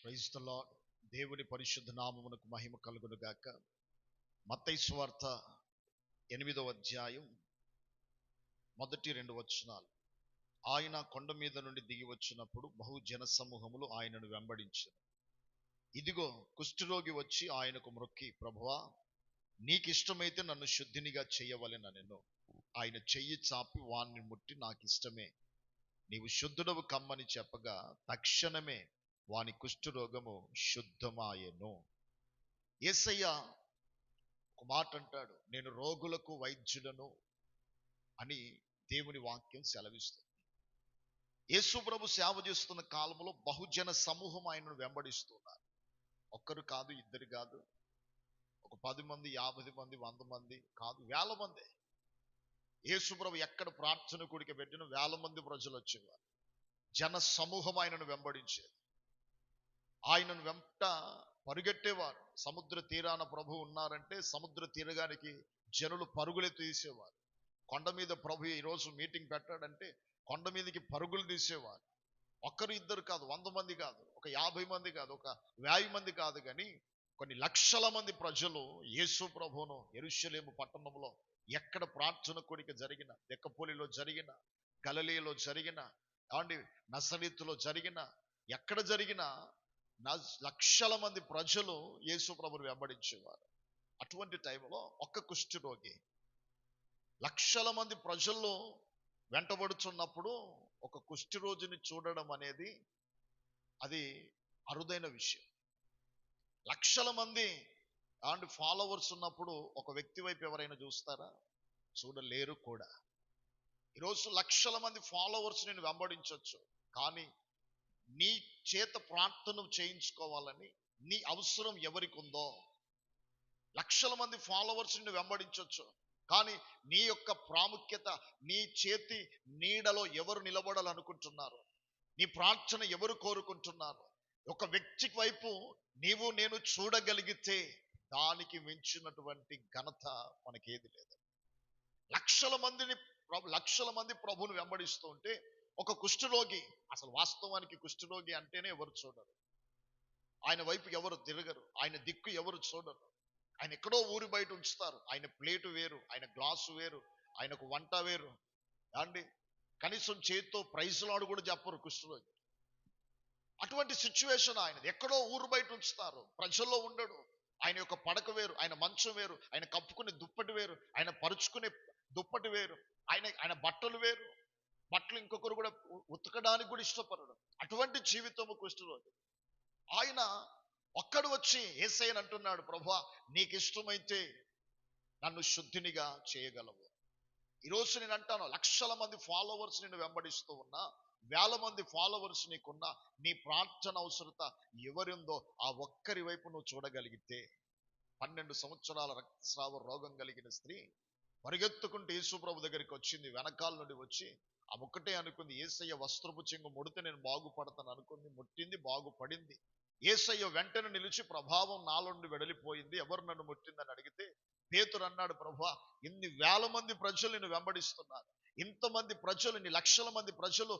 Praise the lord. దేవుని పరిశుద్ధ నామమునకు మహిమ కలుగును గాక. మత్తయి సువార్త 8వ అధ్యాయం మొదటి 2 వచనాలు. ఆయన కొండ మీద నుండి దిగి వచ్చినప్పుడు బహుజన సమూహములు ఆయనను వెంబడించారు. ఇదిగో కుష్ఠరోగి వచ్చి ఆయనకు మ్రొక్కి, ప్రభువా, నీకిష్టమైతే నన్ను శుద్ధినిగా చేయవలెననెను. ఆయన చెయ్యి చాపి వాణ్ణి ముట్టి, నాకిష్టమే, నీవు శుద్ధుడవు కమ్మని చెప్పగా తక్షణమే వాని కుష్ఠరోగము శుద్ధమాయెను. యేసయ్య ఒక మాట అంటాడు, నేను రోగులకు వైద్యుడను అని దేవుని వాక్యం సెలవిస్తుంది. యేసు ప్రభు సేవ చేస్తున్న కాలంలో బహుజన సమూహం ఆయనను వెంబడిస్తున్నారు. ఒక్కరు కాదు, ఇద్దరు కాదు, ఒక 10 మంది, 50 మంది, 100 మంది కాదు, వేల మంది. యేసు ప్రభు ఎక్కడ ప్రార్థన కూడిక పెట్టిన వేల మంది ప్రజలు వచ్చేవారు. జన సమూహం ఆయనను వెంబడించేది. ఆయనను వెంట పరుగెట్టేవారు. సముద్ర తీరాన ప్రభు ఉన్నారంటే సముద్ర తీరగానికి జనులు పరుగులు తీసేవారు. కొండ మీద ప్రభు ఈరోజు మీటింగ్ పెట్టాడంటే కొండ మీదకి పరుగులు తీసేవారు. ఒక్కరు ఇద్దరు కాదు, 100 మంది కాదు, ఒక 50 మంది కాదు, ఒక 1000 మంది కాదు, కానీ కొన్ని లక్షల మంది ప్రజలు యేసు ప్రభువును యెరూషలేము పట్టణంలో ఎక్కడ ప్రార్థన కోరిక జరిగిన, దెక్కపోలిలో జరిగిన, గలిలయలో జరిగిన, నజరేతులో జరిగిన, ఎక్కడ జరిగినా లక్షల మంది ప్రజలు యేసు ప్రభువును వెంబడించేవారు. అటువంటి టైంలో ఒక్క కుష్ఠరోగి లక్షల మంది ప్రజల్లో వెంటబడుతున్నప్పుడు ఒక కుష్ఠరోగిని చూడడం అనేది అది అరుదైన విషయం. లక్షల మంది ఫాలోవర్స్ ఉన్నప్పుడు ఒక వ్యక్తి వైపు ఎవరైనా చూస్తారా? చూడలేరు కూడా. ఈరోజు లక్షల మంది ఫాలోవర్స్ నేను వెంబడించవచ్చు, కానీ నీ చేత ప్రార్థన చేయించుకోవాలని నీ అవసరం ఎవరికి ఉందో, లక్షల మంది ఫాలోవర్స్ నిన్ను వెంబడించవచ్చు, కానీ నీ యొక్క ప్రాముఖ్యత, నీ చేతి నీడలో ఎవరు నిలబడాలనుకుంటున్నారు, నీ ప్రార్థన ఎవరు కోరుకుంటున్నారు, ఒక వ్యక్తి వైపు నీవు నేను చూడగలిగితే దానికి మించినటువంటి ఘనత మనకేది లేదు. లక్షల మంది ప్రభువును వెంబడిస్తూ ఉంటే ఒక కుష్ఠరోగి, అసలు వాస్తవానికి కుష్ఠరోగి అంటేనే ఎవరు చూడరు, ఆయన వైపు ఎవరు తిరగరు, ఆయన దిక్కు ఎవరు చూడరు. ఆయన ఎక్కడో ఊరి బయట ఉంచుతారు. ఆయన ప్లేటు వేరు, ఆయన గ్లాసు వేరు, ఆయనకు వంట వేరు, కనీసం చేతితో ప్రైజ్ లాడు కూడా చెప్పరు కుష్ఠరోగి. అటువంటి సిచ్యువేషన్ ఆయనది. ఎక్కడో ఊరు బయట ఉంచుతారు, ప్రజల్లో ఉండడు. ఆయన యొక్క పడక వేరు, ఆయన మంచం వేరు, ఆయన కప్పుకునే దుప్పటి వేరు, ఆయన పరుచుకునే దుప్పటి వేరు, ఆయన బట్టలు వేరు. బట్టలు ఇంకొకరు కూడా ఉతకడానికి కూడా ఇష్టపడడు. అటువంటి జీవితము కుష్ఠరోగి. ఆయన ఒక్కడు వచ్చి యేసయ్యను అంటున్నాడు, ప్రభువా, నీకు ఇష్టమైతే నన్ను శుద్ధినిగా చేయగలవు. ఈరోజు నేను అంటాను, లక్షల మంది ఫాలోవర్స్ నిన్ను వెంబడిస్తూ ఉన్నా, వేల మంది ఫాలోవర్స్ నీకున్నా, నీ ప్రార్థన అవసరత ఎవరిందో ఆ ఒక్కరి వైపు నువ్వు చూడగలిగితే. 12 సంవత్సరాల రక్తస్రావ రోగం కలిగిన స్త్రీ పరిగెత్తుకుంటూ యేసు ప్రభు దగ్గరికి వచ్చింది. వెనకాల నుండి వచ్చి ఆ ఒక్కటే అనుకుంది, యేసయ్య వస్త్రపు చెంగు ముడితే నేను బాగుపడతాను అనుకుంది. ముట్టింది, బాగుపడింది. యేసయ్య వెంటనే నిలిచి, ప్రభావం నాలో నుండి వెడలిపోయింది, ఎవరు నన్ను ముట్టిందని అడిగితే పేతురు అన్నాడు, ప్రభువా, ఇన్ని వేల మంది ప్రజలు నిన్ను వెంబడిస్తున్నారు, ఇంతమంది ప్రజలు, ఇన్ని లక్షల మంది ప్రజలు,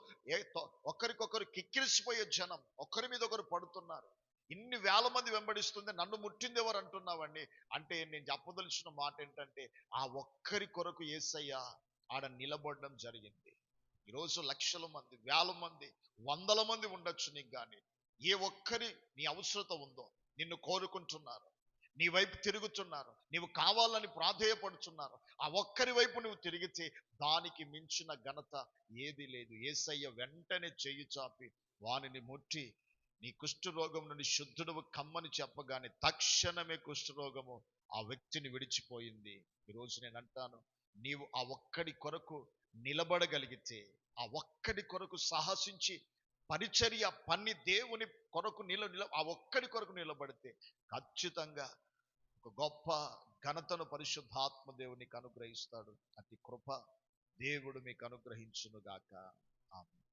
ఒకరికొకరు కిక్కిరిసిపోయే జనం, ఒకరి మీద ఒకరు పడుతున్నారు, ఇన్ని వేల మంది వెంబడిస్తుంది, నన్ను ముట్టింది ఎవరు అంటున్నావండి అంటే నేను చెప్పదలిచిన మాట ఏంటంటే, ఆ ఒక్కరి కొరకు యేసయ్య ఆడ నిలబడడం జరిగింది. ఈరోజు లక్షల మంది, వేల మంది, 100ల మంది ఉండొచ్చు నీకు, కానీ ఏ ఒక్కరి నీ అవసరత ఉందో నిన్ను కోరుకుంటున్నారు, నీ వైపు తిరుగుతున్నారు, నీవు కావాలని ప్రాధేయపడుతున్నారు, ఆ ఒక్కరి వైపు నువ్వు తిరిగితే దానికి మించిన ఘనత ఏది లేదు. యేసయ్య వెంటనే చెయ్యి చాపి వానిని ముట్టి, నీ కుష్ఠరోగం నుండి శుద్ధుడవు కమ్మని చెప్పగానే తక్షణమే కుష్ఠరోగము ఆ వ్యక్తిని విడిచిపోయింది. ఈరోజు నేను అంటాను, నీవు ఆ ఒక్కడి కొరకు నిలబడగలిగితే, ఆ ఒక్కడి కొరకు సాహసించి పరిచర్య పన్ని దేవుని కొరకు ఆ ఒక్కడి కొరకు నిలబడితే ఖచ్చితంగా ఒక గొప్ప ఘనతను పరిశుద్ధాత్మ దేవునికి అనుగ్రహిస్తాడు. అతి కృప దేవుడు మీకు అనుగ్రహించును గాక. ఆమేన్.